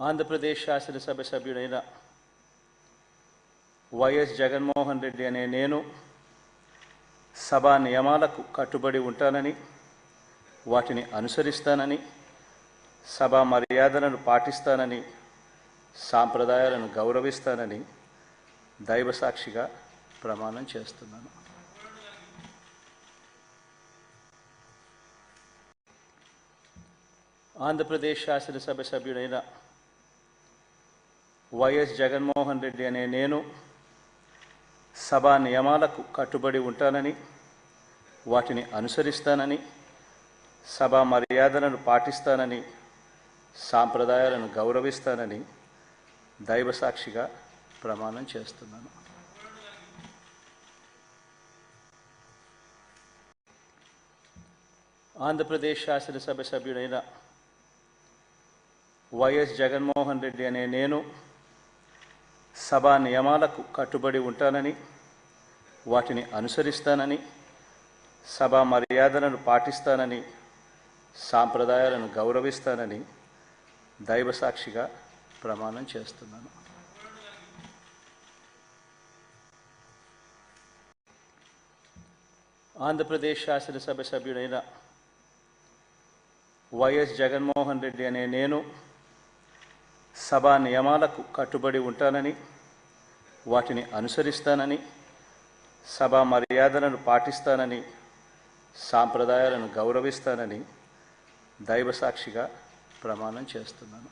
ఆంధ్రప్రదేశ్ శాసనసభ సభ్యుడైన వైఎస్ జగన్మోహన్ రెడ్డి అనే నేను సభా నియమాలకు కట్టుబడి ఉంటానని, వాటిని అనుసరిస్తానని, సభా మర్యాదలను పాటిస్తానని, సాంప్రదాయాలను గౌరవిస్తానని దైవసాక్షిగా ప్రమాణం చేస్తున్నాను. ఆంధ్రప్రదేశ్ శాసనసభ సభ్యుడైన వైఎస్ జగన్మోహన్ రెడ్డి అనే నేను సభా నియమాలకు కట్టుబడి ఉంటానని, వాటిని అనుసరిస్తానని, సభా మర్యాదలను పాటిస్తానని, సాంప్రదాయాలను గౌరవిస్తానని దైవసాక్షిగా ప్రమాణం చేస్తున్నాను. ఆంధ్రప్రదేశ్ శాసనసభ సభ్యుడైన వైఎస్ జగన్మోహన్ రెడ్డి అనే నేను సభా నియమాలకు కట్టుబడి ఉంటానని, వాటిని అనుసరిస్తానని, సభా మర్యాదలను పాటిస్తానని, సాంప్రదాయాలను గౌరవిస్తానని దైవసాక్షిగా ప్రమాణం చేస్తున్నాను. ఆంధ్రప్రదేశ్ శాసనసభ సభ్యుడైన వైఎస్ జగన్మోహన్ రెడ్డి అనే నేను సభా నియమాలకు కట్టుబడి ఉంటానని, వాటిని అనుసరిస్తానని, సభా మర్యాదలను పాటిస్తానని, సాంప్రదాయాలను గౌరవిస్తానని దైవసాక్షిగా ప్రమాణం చేస్తున్నాను.